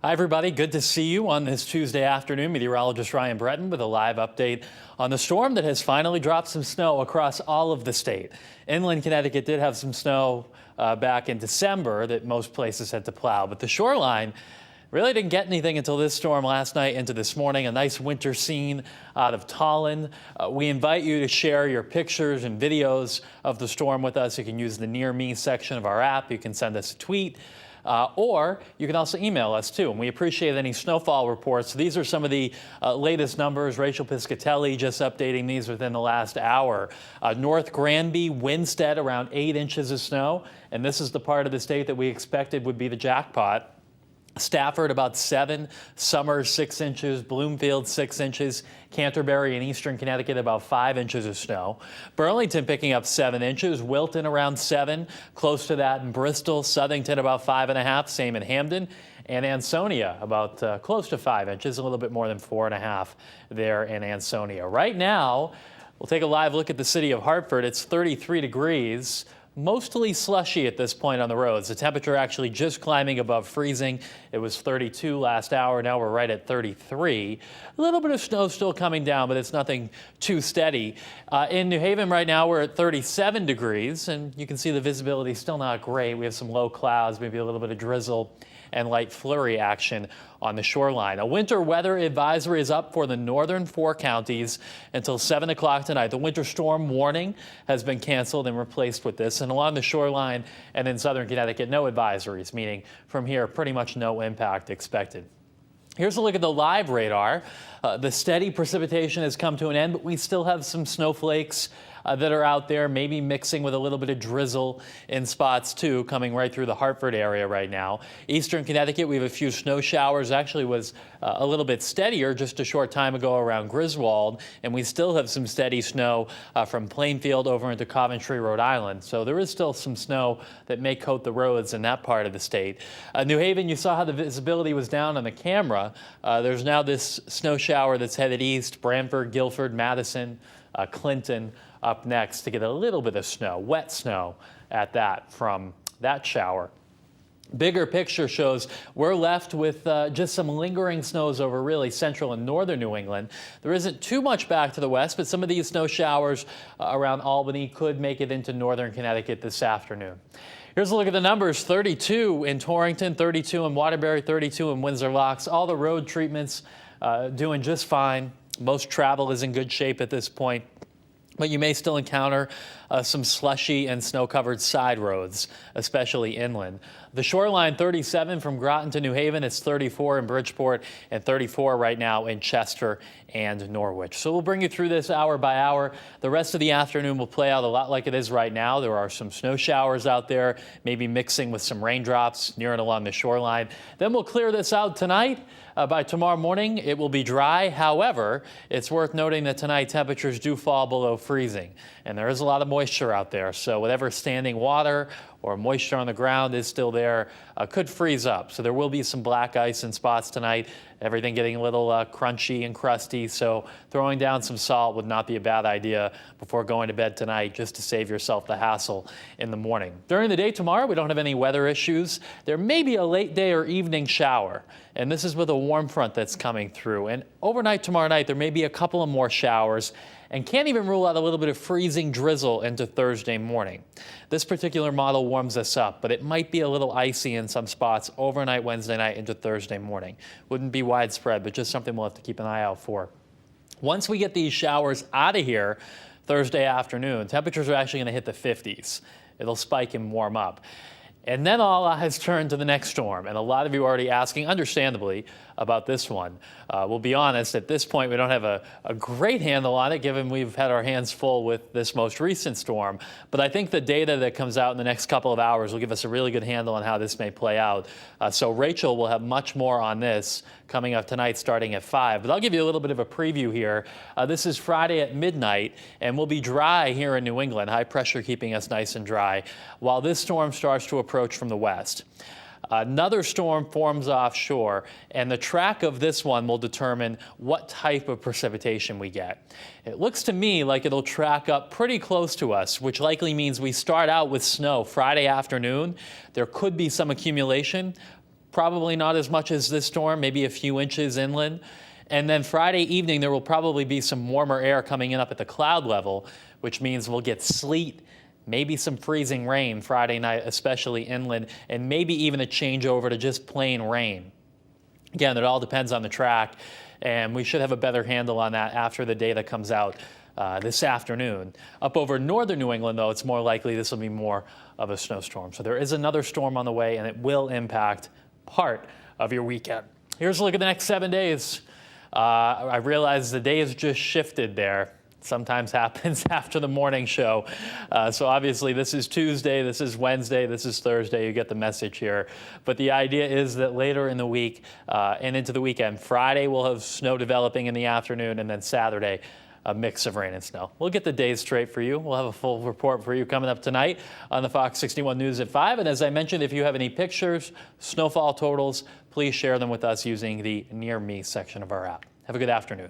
Hi, everybody. Good to see you on this Tuesday afternoon. Meteorologist Ryan Breton with a live update on the storm that has finally dropped some snow across all of the state. Inland Connecticut did have some snow back in December that most places had to plow, but the shoreline really didn't get anything until this storm last night into this morning. A nice winter scene out of Tallinn. We invite you to share your pictures and videos of the storm with us. You can use the Near Me section of our app. You can send us a tweet. Or you can also email us too, and we appreciate any snowfall reports. These are some of the latest numbers. Rachel Piscatelli just updating these within the last hour. North Granby, Winstead, around 8 inches of snow, and this is the part of the state that we expected would be the jackpot. Stafford about 7, Summers 6 inches, Bloomfield 6 inches, Canterbury and eastern Connecticut about 5 inches of snow. Burlington picking up 7 inches, Wilton around 7, close to that in Bristol, Southington about 5.5, same in Hamden, and Ansonia about close to 5 inches, a little bit more than 4.5 there in Ansonia. Right now, we'll take a live look at the city of Hartford. It's 33 degrees. Mostly slushy at this point on the roads. The temperature actually just climbing above freezing. It was 32 last hour. Now we're right at 33. A little bit of snow still coming down, but it's nothing too steady. In New Haven right now we're at 37 degrees, and you can see the visibility is still not great. We have some low clouds, maybe a little bit of drizzle and light flurry action on the shoreline. A winter weather advisory is up for the northern 4 counties until 7 o'clock tonight. The winter storm warning has been canceled and replaced with this. And along the shoreline and in southern Connecticut, no advisories, meaning from here, pretty much no impact expected. Here's a look at the live radar. The steady precipitation has come to an end, but we still have some snowflakes that are out there, maybe mixing with a little bit of drizzle in spots too, coming right through the Hartford area right now. Eastern Connecticut, we have a few snow showers. Actually was a little bit steadier just a short time ago around Griswold, and we still have some steady snow from Plainfield over into Coventry, Rhode Island. So there is still some snow that may coat the roads in that part of the state. New Haven, you saw how the visibility was down on the camera. There's now this snow shower that's headed east, Branford, Guilford, Madison, Clinton up next to get a little bit of snow, wet snow at that from that shower. Bigger picture shows we're left with just some lingering snows over really central and northern New England. There isn't too much back to the west, but some of these snow showers around Albany could make it into northern Connecticut this afternoon. Here's a look at the numbers. 32 in Torrington, 32 in Waterbury, 32 in Windsor Locks. All the road treatments doing just fine. Most travel is in good shape at this point, but you may still encounter some slushy and snow-covered side roads, especially inland. The shoreline 37 from Groton to New Haven. It's 34 in Bridgeport and 34 right now in Chester and Norwich. So we'll bring you through this hour by hour. The rest of the afternoon will play out a lot like it is right now. There are some snow showers out there, maybe mixing with some raindrops near and along the shoreline. Then we'll clear this out tonight. By tomorrow morning, it will be dry. However, it's worth noting that tonight temperatures do fall below freezing, and there is a lot of moisture out there. So whatever standing water or moisture on the ground is still there could freeze up. So there will be some black ice in spots tonight. Everything getting a little crunchy and crusty. So throwing down some salt would not be a bad idea before going to bed tonight, just to save yourself the hassle in the morning. During the day tomorrow, we don't have any weather issues. There may be a late day or evening shower, and this is with a warm front that's coming through. And overnight tomorrow night, there may be a couple of more showers, and can't even rule out a little bit of freezing drizzle into Thursday morning. This particular model warms us up, but it might be a little icy in some spots overnight Wednesday night into Thursday morning. Wouldn't be widespread, but just something we'll have to keep an eye out for. Once we get these showers out of here Thursday afternoon, temperatures are actually going to hit the 50s. It'll spike and warm up. And then all eyes turn to the next storm, and a lot of you are already asking, understandably, about this one. We'll be honest, at this point we don't have a great handle on it, given we've had our hands full with this most recent storm. But I think the data that comes out in the next couple of hours will give us a really good handle on how this may play out. So Rachel will have much more on this coming up tonight starting at 5. But I'll give you a little bit of a preview here. This is Friday at midnight, and we'll be dry here in New England, high pressure keeping us nice and dry, while this storm starts to approach from the west. Another storm forms offshore, and the track of this one will determine what type of precipitation we get. It looks to me like it'll track up pretty close to us, which likely means we start out with snow Friday afternoon. There could be some accumulation, probably not as much as this storm, maybe a few inches inland. And then Friday evening, there will probably be some warmer air coming in up at the cloud level, which means we'll get sleet, maybe some freezing rain Friday night, especially inland, and maybe even a change over to just plain rain. Again, it all depends on the track, and we should have a better handle on that after the data comes out this afternoon. Up over northern New England, though, it's more likely this will be more of a snowstorm. So there is another storm on the way, and it will impact part of your weekend. Here's a look at the next 7 days. I realize the day has just shifted there. Sometimes happens after the morning show. So obviously this is Tuesday, this is Wednesday, this is Thursday. You get the message here. But the idea is that later in the week and into the weekend, Friday we'll have snow developing in the afternoon, and then Saturday a mix of rain and snow. We'll get the days straight for you. We'll have a full report for you coming up tonight on the Fox 61 News at 5. And as I mentioned, if you have any pictures, snowfall totals, please share them with us using the Near Me section of our app. Have a good afternoon.